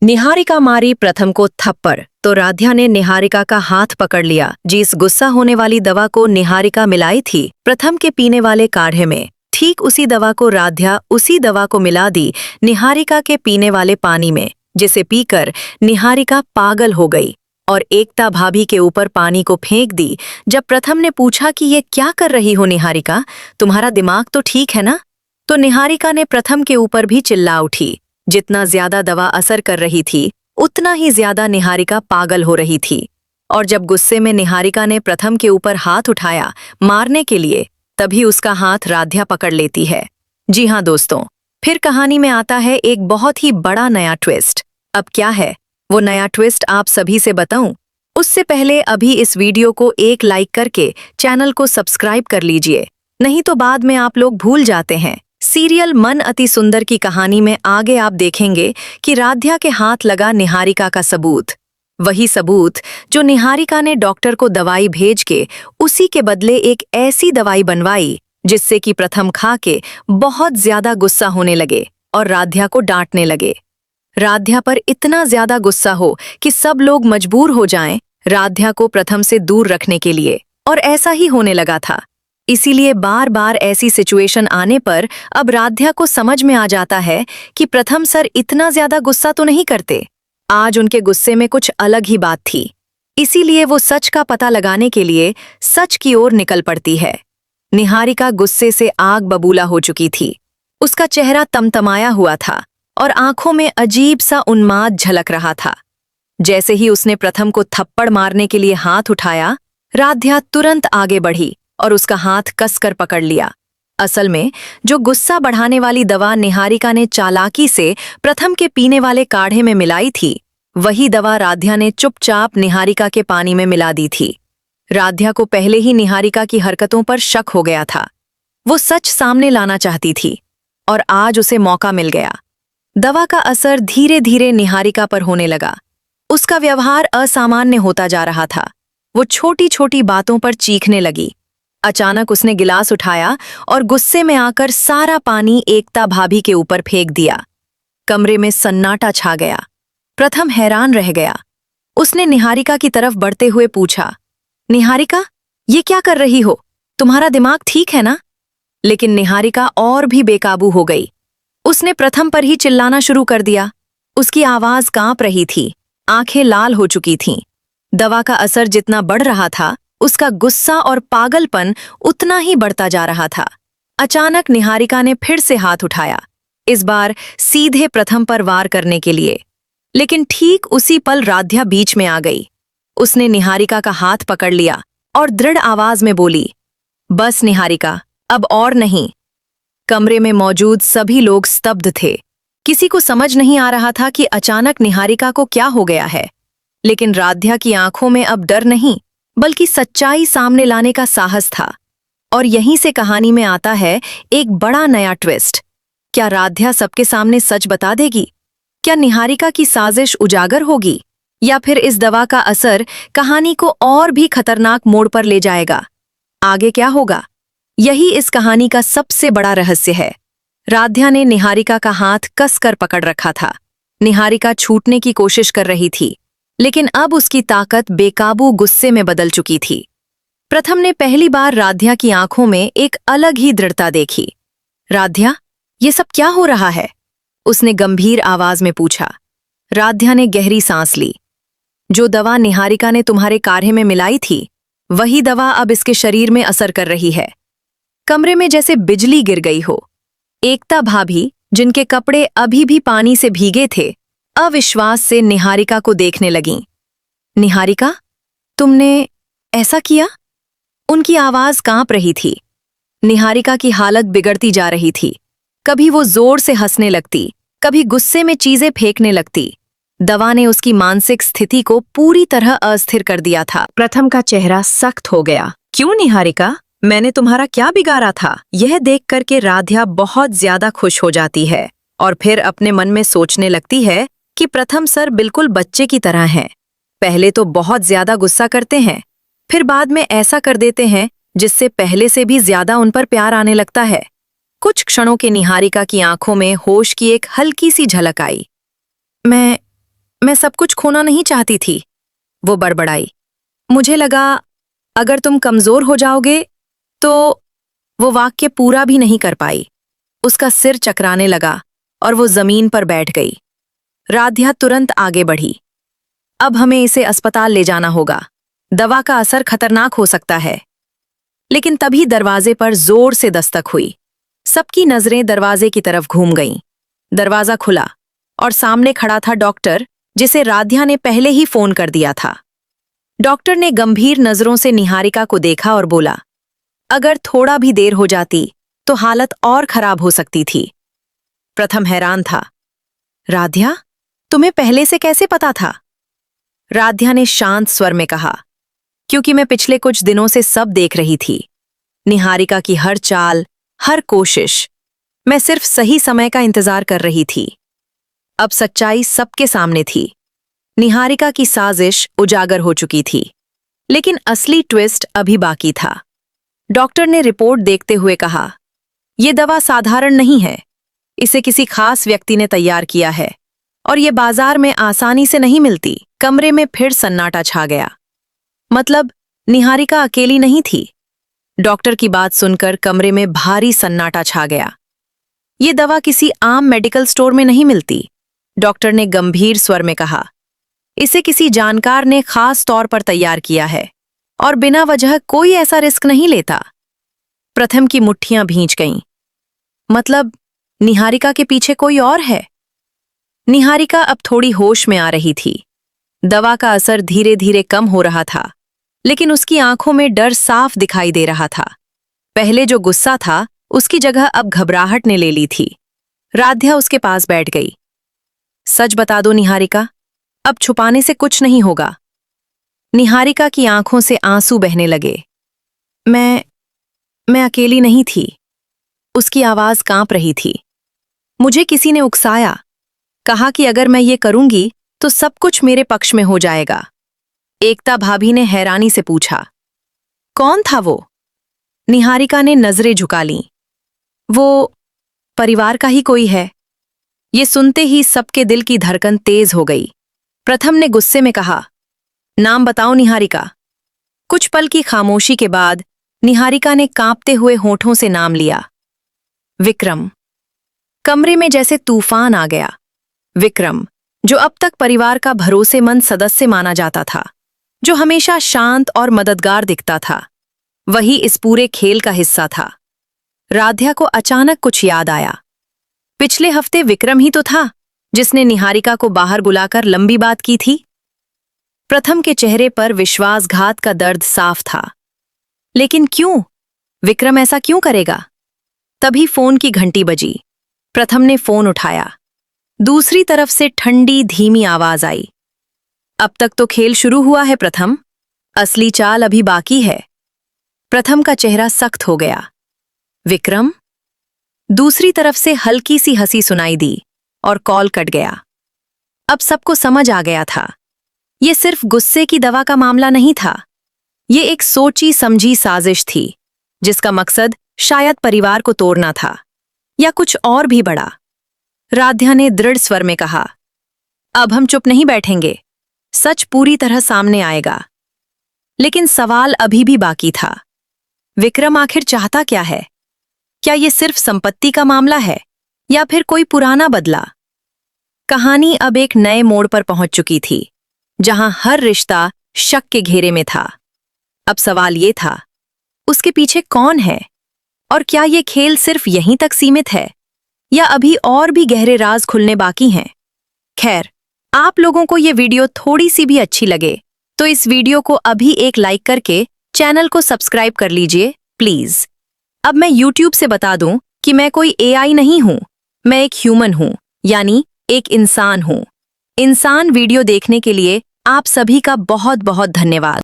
निहारिका मारी प्रथम को थप्पड़ तो राध्या ने निहारिका का हाथ पकड़ लिया। जिस गुस्सा होने वाली दवा को निहारिका मिलाई थी प्रथम के पीने वाले काढ़े में, ठीक उसी दवा को राध्या उसी दवा को मिला दी निहारिका के पीने वाले पानी में, जिसे पीकर निहारिका पागल हो गई और एकता भाभी के ऊपर पानी को फेंक दी। जब प्रथम ने पूछा कि ये क्या कर रही हो निहारिका, तुम्हारा दिमाग तो ठीक है ना, तो निहारिका ने प्रथम के ऊपर भी चिल्ला उठी। जितना ज्यादा दवा असर कर रही थी उतना ही ज्यादा निहारिका पागल हो रही थी। और जब गुस्से में निहारिका ने प्रथम के ऊपर हाथ उठाया मारने के लिए, तभी उसका हाथ राध्या पकड़ लेती है। जी हाँ दोस्तों, फिर कहानी में आता है एक बहुत ही बड़ा नया ट्विस्ट। अब क्या है वो नया ट्विस्ट आप सभी से बताऊं? उससे पहले अभी इस वीडियो को एक लाइक करके चैनल को सब्सक्राइब कर लीजिए, नहीं तो बाद में आप लोग भूल जाते हैं। सीरियल मन अति सुंदर की कहानी में आगे आप देखेंगे कि राध्या के हाथ लगा निहारिका का सबूत, वही सबूत जो निहारिका ने डॉक्टर को दवाई भेज के उसी के बदले एक ऐसी दवाई बनवाई जिससे कि प्रथम खा के बहुत ज्यादा गुस्सा होने लगे और राध्या को डांटने लगे। राध्या पर इतना ज्यादा गुस्सा हो कि सब लोग मजबूर हो जाएं राध्या को प्रथम से दूर रखने के लिए, और ऐसा ही होने लगा था। इसीलिए बार बार ऐसी सिचुएशन आने पर अब राध्या को समझ में आ जाता है कि प्रथम सर इतना ज्यादा गुस्सा तो नहीं करते, आज उनके गुस्से में कुछ अलग ही बात थी। इसीलिए वो सच का पता लगाने के लिए सच की ओर निकल पड़ती है। निहारिका गुस्से से आग बबूला हो चुकी थी, उसका चेहरा तमतमाया हुआ था और आंखों में अजीब सा उन्माद झलक रहा था। जैसे ही उसने प्रथम को थप्पड़ मारने के लिए हाथ उठाया, राध्या तुरंत आगे बढ़ी और उसका हाथ कसकर पकड़ लिया। असल में जो गुस्सा बढ़ाने वाली दवा निहारिका ने चालाकी से प्रथम के पीने वाले काढ़े में मिलाई थी, वही दवा राध्या ने चुपचाप निहारिका के पानी में मिला दी थी। राध्या को पहले ही निहारिका की हरकतों पर शक हो गया था। वो सच सामने लाना चाहती थी और आज उसे मौका मिल गया। दवा का असर धीरे धीरे निहारिका पर होने लगा। उसका व्यवहार असामान्य होता जा रहा था। वो छोटी छोटी बातों पर चीखने लगी। अचानक उसने गिलास उठाया और गुस्से में आकर सारा पानी एकता भाभी के ऊपर फेंक दिया। कमरे में सन्नाटा छा गया। प्रथम हैरान रह गया। उसने निहारिका की तरफ बढ़ते हुए पूछा, निहारिका, ये क्या कर रही हो? तुम्हारा दिमाग ठीक है ना? लेकिन निहारिका और भी बेकाबू हो गई। उसने प्रथम पर ही चिल्लाना शुरू कर दिया। उसकी आवाज कांप रही थी, आंखें लाल हो चुकी थीं। दवा का असर जितना बढ़ रहा था, उसका गुस्सा और पागलपन उतना ही बढ़ता जा रहा था। अचानक निहारिका ने फिर से हाथ उठाया, इस बार सीधे प्रथम पर वार करने के लिए। लेकिन ठीक उसी पल राध्या बीच में आ गई। उसने निहारिका का हाथ पकड़ लिया और दृढ़ आवाज में बोली, बस निहारिका, अब और नहीं। कमरे में मौजूद सभी लोग स्तब्ध थे। किसी को समझ नहीं आ रहा था कि अचानक निहारिका को क्या हो गया है। लेकिन राध्या की आंखों में अब डर नहीं, बल्कि सच्चाई सामने लाने का साहस था। और यहीं से कहानी में आता है एक बड़ा नया ट्विस्ट। क्या राध्या सबके सामने सच बता देगी? क्या निहारिका की साजिश उजागर होगी? या फिर इस दवा का असर कहानी को और भी खतरनाक मोड़ पर ले जाएगा? आगे क्या होगा? यही इस कहानी का सबसे बड़ा रहस्य है। राध्या ने निहारिका का हाथ कसकर पकड़ रखा था। निहारिका छूटने की कोशिश कर रही थी, लेकिन अब उसकी ताकत बेकाबू गुस्से में बदल चुकी थी। प्रथम ने पहली बार राध्या की आंखों में एक अलग ही दृढ़ता देखी। राध्या, ये सब क्या हो रहा है? उसने गंभीर आवाज में पूछा। राध्या ने गहरी सांस ली। जो दवा निहारिका ने तुम्हारे काढ़े में मिलाई थी, वही दवा अब इसके शरीर में असर कर रही है। कमरे में जैसे बिजली गिर गई हो। एकता भाभी, जिनके कपड़े अभी भी पानी से भीगे थे, अविश्वास से निहारिका को देखने लगीं। निहारिका, तुमने ऐसा किया? उनकी आवाज कांप रही थी। निहारिका की हालत बिगड़ती जा रही थी। कभी वो जोर से हंसने लगती, कभी गुस्से में चीजें फेंकने लगती। दवा ने उसकी मानसिक स्थिति को पूरी तरह अस्थिर कर दिया था। प्रथम का चेहरा सख्त हो गया। क्यों निहारिका, मैंने तुम्हारा क्या बिगाड़ा था? यह देख करके राध्या बहुत ज्यादा खुश हो जाती है और फिर अपने मन में सोचने लगती है कि प्रथम सर बिल्कुल बच्चे की तरह हैं। पहले तो बहुत ज्यादा गुस्सा करते हैं, फिर बाद में ऐसा कर देते हैं जिससे पहले से भी ज्यादा उन पर प्यार आने लगता है। कुछ क्षणों के निहारिका की आंखों में होश की एक हल्की सी झलक आई। मैं सब कुछ खोना नहीं चाहती थी, वो बड़बड़ाई। मुझे लगा अगर तुम कमजोर हो जाओगे तो। वो वाक्य पूरा भी नहीं कर पाई। उसका सिर चकराने लगा और वो जमीन पर बैठ गई। राध्या तुरंत आगे बढ़ी। अब हमें इसे अस्पताल ले जाना होगा, दवा का असर खतरनाक हो सकता है। लेकिन तभी दरवाजे पर जोर से दस्तक हुई। सबकी नजरें दरवाजे की तरफ घूम गईं। दरवाजा खुला और सामने खड़ा था डॉक्टर, जिसे राध्या ने पहले ही फोन कर दिया था। डॉक्टर ने गंभीर नजरों से निहारिका को देखा और बोला, अगर थोड़ा भी देर हो जाती तो हालत और खराब हो सकती थी। प्रथम हैरान था। राध्या, तुम्हें पहले से कैसे पता था? राध्या ने शांत स्वर में कहा, क्योंकि मैं पिछले कुछ दिनों से सब देख रही थी। निहारिका की हर चाल, हर कोशिश। मैं सिर्फ सही समय का इंतजार कर रही थी। अब सच्चाई सबके सामने थी। निहारिका की साजिश उजागर हो चुकी थी, लेकिन असली ट्विस्ट अभी बाकी था। डॉक्टर ने रिपोर्ट देखते हुए कहा, यह दवा साधारण नहीं है। इसे किसी खास व्यक्ति ने तैयार किया है और ये बाजार में आसानी से नहीं मिलती। कमरे में फिर सन्नाटा छा गया। मतलब निहारिका अकेली नहीं थी। डॉक्टर की बात सुनकर कमरे में भारी सन्नाटा छा गया। ये दवा किसी आम मेडिकल स्टोर में नहीं मिलती, डॉक्टर ने गंभीर स्वर में कहा। इसे किसी जानकार ने खास तौर पर तैयार किया है और बिना वजह कोई ऐसा रिस्क नहीं लेता। प्रथम की मुट्ठियां भींच गईं। मतलब निहारिका के पीछे कोई और है? निहारिका अब थोड़ी होश में आ रही थी। दवा का असर धीरे धीरे कम हो रहा था, लेकिन उसकी आंखों में डर साफ दिखाई दे रहा था। पहले जो गुस्सा था, उसकी जगह अब घबराहट ने ले ली थी। राध्या उसके पास बैठ गई। सच बता दो निहारिका, अब छुपाने से कुछ नहीं होगा। निहारिका की आंखों से आंसू बहने लगे। मैं अकेली नहीं थी। उसकी आवाज कांप रही थी। मुझे किसी ने उकसाया, कहा कि अगर मैं ये करूंगी तो सब कुछ मेरे पक्ष में हो जाएगा। एकता भाभी ने हैरानी से पूछा, कौन था वो? निहारिका ने नजरें झुका लीं। वो परिवार का ही कोई है। ये सुनते ही सबके दिल की धड़कन तेज हो गई। प्रथम ने गुस्से में कहा, नाम बताओ निहारिका। कुछ पल की खामोशी के बाद निहारिका ने कांपते हुए होठों से नाम लिया, विक्रम। कमरे में जैसे तूफान आ गया। विक्रम, जो अब तक परिवार का भरोसेमंद सदस्य माना जाता था, जो हमेशा शांत और मददगार दिखता था, वही इस पूरे खेल का हिस्सा था। राध्या को अचानक कुछ याद आया। पिछले हफ्ते विक्रम ही तो था जिसने निहारिका को बाहर बुलाकर लंबी बात की थी। प्रथम के चेहरे पर विश्वासघात का दर्द साफ था। लेकिन क्यों? विक्रम ऐसा क्यों करेगा? तभी फोन की घंटी बजी। प्रथम ने फोन उठाया। दूसरी तरफ से ठंडी धीमी आवाज आई, अब तक तो खेल शुरू हुआ है प्रथम, असली चाल अभी बाकी है। प्रथम का चेहरा सख्त हो गया। विक्रम? दूसरी तरफ से हल्की सी हंसी सुनाई दी और कॉल कट गया। अब सबको समझ आ गया था, ये सिर्फ गुस्से की दवा का मामला नहीं था। ये एक सोची समझी साजिश थी, जिसका मकसद शायद परिवार को तोड़ना था, या कुछ और भी बड़ा। राध्या ने दृढ़ स्वर में कहा, अब हम चुप नहीं बैठेंगे, सच पूरी तरह सामने आएगा। लेकिन सवाल अभी भी बाकी था। विक्रम आखिर चाहता क्या है? क्या ये सिर्फ संपत्ति का मामला है या फिर कोई पुराना बदला? कहानी अब एक नए मोड़ पर पहुंच चुकी थी, जहां हर रिश्ता शक के घेरे में था। अब सवाल ये था, उसके पीछे कौन है? और क्या ये खेल सिर्फ यहीं तक सीमित है या अभी और भी गहरे राज खुलने बाकी हैं? खैर, आप लोगों को ये वीडियो थोड़ी सी भी अच्छी लगे तो इस वीडियो को अभी एक लाइक करके चैनल को सब्सक्राइब कर लीजिए प्लीज। अब मैं YouTube से बता दूं कि मैं कोई AI नहीं हूं, मैं एक ह्यूमन हूं, यानी एक इंसान हूं। इंसान वीडियो देखने के लिए आप सभी का बहुत बहुत धन्यवाद।